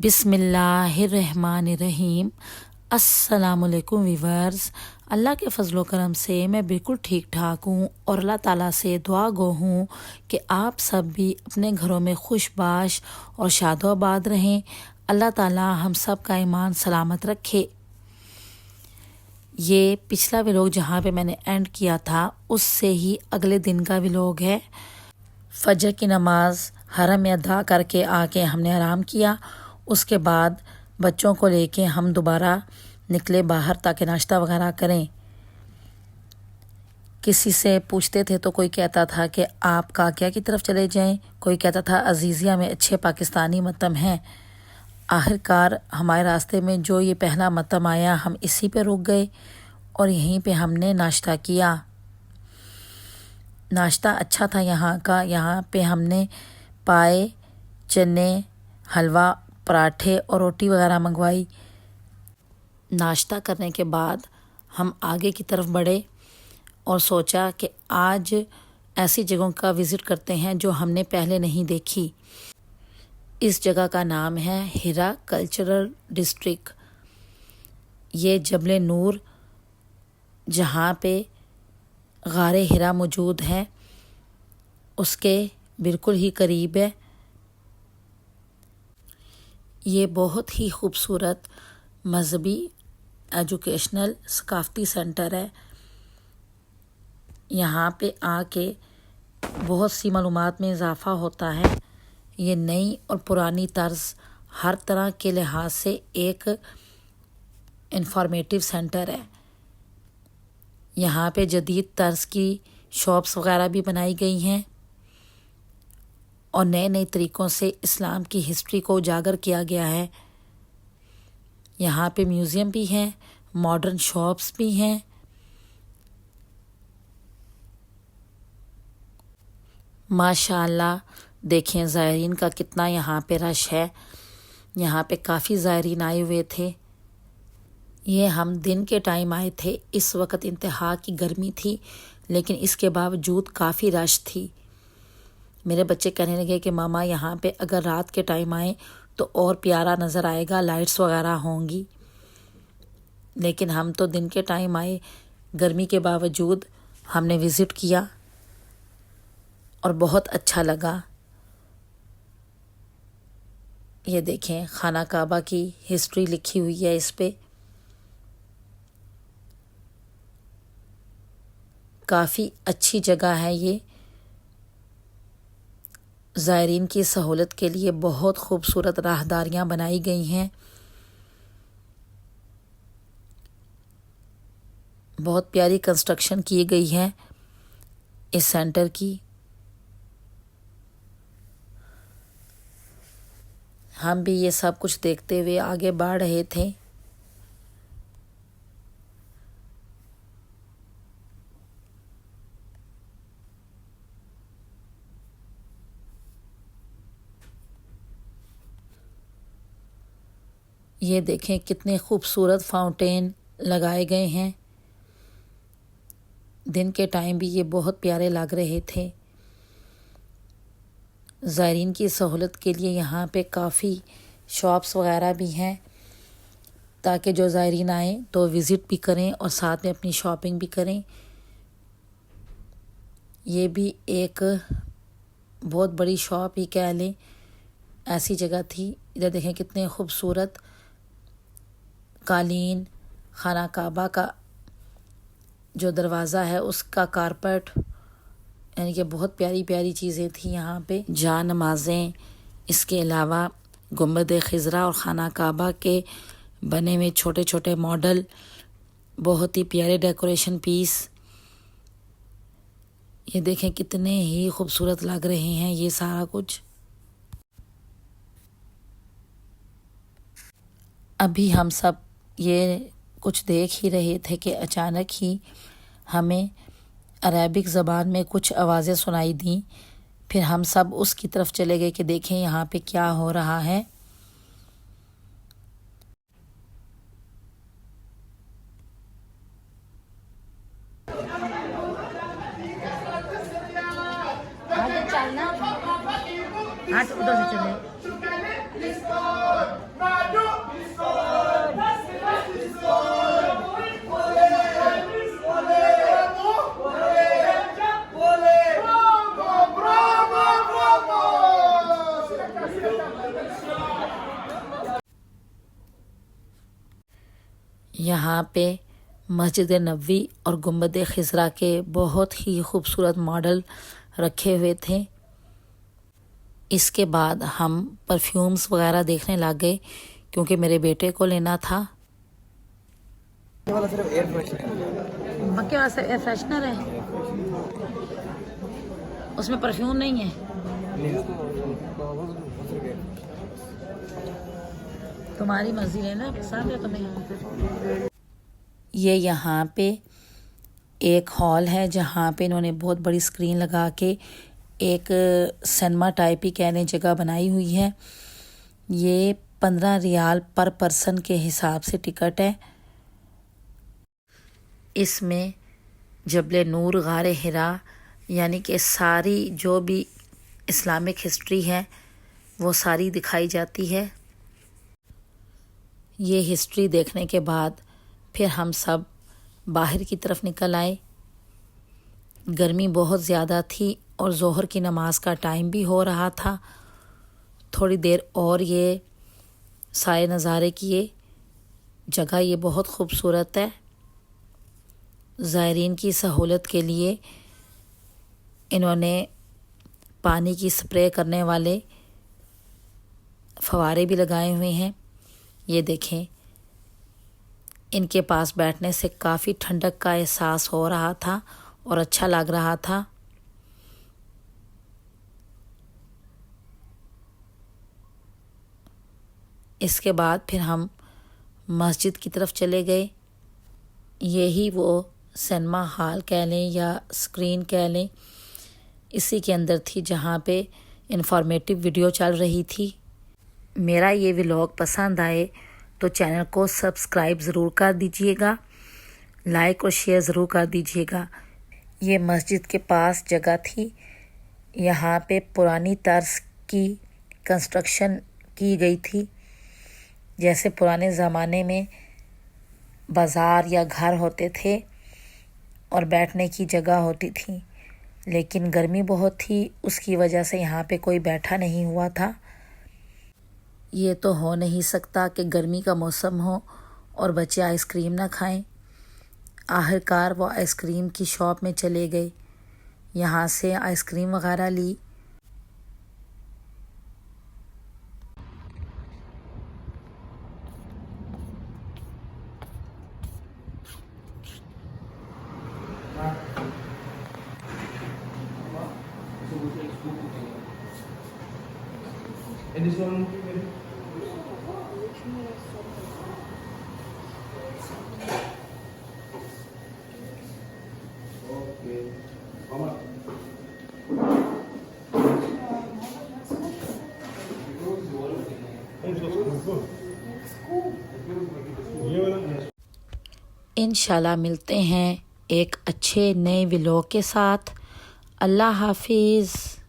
बिस्मिल्लाहिर्रहमानिर्रहीम। अस्सलामुअलैकुम वीवर्स। अल्लाह के फ़ज़ल व करम से मैं बिल्कुल ठीक ठाक हूँ और अल्लाह ताला से दुआ गो हूँ कि आप सब भी अपने घरों में खुशबाश और शादोआबाद रहें। अल्लाह ताला हम सब का ईमान सलामत रखे। ये पिछला व्लॉग जहाँ पे मैंने एंड किया था उससे ही अगले दिन का व्लॉग है। फजर की नमाज़ हरम में अदा करके आके हमने आराम किया। उसके बाद बच्चों को लेके हम दोबारा निकले बाहर ताकि नाश्ता वगैरह करें। किसी से पूछते थे तो कोई कहता था कि आप काकिया की तरफ चले जाएं, कोई कहता था अजीज़िया में अच्छे पाकिस्तानी मतम हैं। आखिरकार हमारे रास्ते में जो ये पहला मतम आया हम इसी पे रुक गए और यहीं पे हमने नाश्ता किया। नाश्ता अच्छा था यहाँ का। यहाँ पे हमने पाए, चने, हलवा, पराठे और रोटी वगैरह मंगवाई। नाश्ता करने के बाद हम आगे की तरफ बढ़े और सोचा कि आज ऐसी जगहों का विज़िट करते हैं जो हमने पहले नहीं देखी। इस जगह का नाम है हिरा कल्चरल डिस्ट्रिक्ट। ये जबल नूर जहाँ पे गारे हिरा मौजूद है उसके बिल्कुल ही करीब है। ये बहुत ही खूबसूरत मज़हबी एजुकेशनल सकाफ़ती सेंटर है। यहाँ पे आके बहुत सी मालूमात में इजाफ़ा होता है। ये नई और पुरानी तर्ज हर तरह के लिहाज से एक इंफॉर्मेटिव सेंटर है। यहाँ पे जदीद तर्ज की शॉप्स वगैरह भी बनाई गई हैं और नए नए तरीक़ों से इस्लाम की हिस्ट्री को उजागर किया गया है। यहाँ पे म्यूज़ियम भी हैं, मॉडर्न शॉप्स भी हैं। माशाअल्लाह देखें ज़ायरीन का कितना यहाँ पे रश है। यहाँ पे काफ़ी ज़ायरीन आए हुए थे। ये हम दिन के टाइम आए थे। इस वक्त इंतहा की गर्मी थी लेकिन इसके बावजूद काफ़ी रश थी। मेरे बच्चे कहने लगे कि मामा यहाँ पे अगर रात के टाइम आए तो और प्यारा नज़र आएगा, लाइट्स वगैरह होंगी। लेकिन हम तो दिन के टाइम आए, गर्मी के बावजूद हमने विज़िट किया और बहुत अच्छा लगा। ये देखें खाना काबा की हिस्ट्री लिखी हुई है इस पे। काफ़ी अच्छी जगह है ये। ज़ायरीन की सहूलत के लिए बहुत खूबसूरत राहदारियाँ बनाई गई हैं। बहुत प्यारी कंस्ट्रक्शन की गई है इस सेंटर की। हम भी ये सब कुछ देखते हुए आगे बढ़ रहे थे। ये देखें कितने खूबसूरत फाउंटेन लगाए गए हैं। दिन के टाइम भी ये बहुत प्यारे लग रहे थे। ज़ायरीन की सहूलत के लिए यहाँ पे काफ़ी शॉप्स वगैरह भी हैं ताकि जो ज़ायरीन आएँ तो विज़िट भी करें और साथ में अपनी शॉपिंग भी करें। ये भी एक बहुत बड़ी शॉप ही कह लें, ऐसी जगह थी। इधर देखें कितने खूबसूरत कालीन, खाना काबा का जो दरवाज़ा है उसका कारपेट, यानी कि बहुत प्यारी प्यारी चीज़ें थी यहाँ पे। जा नमाज़ें, इसके अलावा गुंबद खिज़रा और खाना काबा के बने हुए छोटे छोटे मॉडल, बहुत ही प्यारे डेकोरेशन पीस। ये देखें कितने ही खूबसूरत लग रहे हैं ये सारा कुछ। अभी हम सब ये कुछ देख ही रहे थे कि अचानक ही हमें अरेबिक ज़बान में कुछ आवाज़ें सुनाई दी। फिर हम सब उसकी तरफ चले गए कि देखें यहाँ पे क्या हो रहा है। आगे चलना, हाँ उधर से चले। यहाँ पे मस्जिद नबवी और गुंबद खिज़रा के बहुत ही खूबसूरत मॉडल रखे हुए थे। इसके बाद हम परफ्यूम्स वगैरह देखने लग गए क्योंकि मेरे बेटे को लेना था। मक्के वाला एयर फ्रेशनर है, उसमें परफ्यूम नहीं है। तुम्हारी मर्जी लेना, पसंद है तुम्हें। ये यहाँ पे एक हॉल है जहाँ पे इन्होंने बहुत बड़ी स्क्रीन लगा के एक सिनेमा टाइप ही कहने जगह बनाई हुई है। ये 15 रियाल पर पर्सन के हिसाब से टिकट है। इसमें जबल नूर, गारे हिरा, यानी कि सारी जो भी इस्लामिक हिस्ट्री है वो सारी दिखाई जाती है। ये हिस्ट्री देखने के बाद फिर हम सब बाहर की तरफ निकल आए। गर्मी बहुत ज़्यादा थी और ज़ोहर की नमाज का टाइम भी हो रहा था। थोड़ी देर और ये सारे नज़ारे किए। जगह ये बहुत खूबसूरत है। ज़ायरीन की सहूलत के लिए इन्होंने पानी की स्प्रे करने वाले फवारे भी लगाए हुए हैं। ये देखें, इनके पास बैठने से काफ़ी ठंडक का एहसास हो रहा था और अच्छा लग रहा था। इसके बाद फिर हम मस्जिद की तरफ चले गए। यही वो सिनेमा हॉल कह लें या स्क्रीन कह लें, इसी के अंदर थी जहाँ पे इंफॉर्मेटिव वीडियो चल रही थी। मेरा ये व्लॉग पसंद आए तो चैनल को सब्सक्राइब ज़रूर कर दीजिएगा, लाइक और शेयर ज़रूर कर दीजिएगा। ये मस्जिद के पास जगह थी। यहाँ पे पुरानी तर्ज की कंस्ट्रक्शन की गई थी। जैसे पुराने ज़माने में बाज़ार या घर होते थे और बैठने की जगह होती थी, लेकिन गर्मी बहुत थी, उसकी वजह से यहाँ पे कोई बैठा नहीं हुआ था। ये तो हो नहीं सकता कि गर्मी का मौसम हो और बच्चे आइसक्रीम ना खाएं। आखिरकार वो आइसक्रीम की शॉप में चले गए, यहाँ से आइसक्रीम वगैरह ली। And this one, okay. Mama. इंशाल्लाह मिलते हैं एक अच्छे नए व्लॉग के साथ। अल्लाह हाफिज़।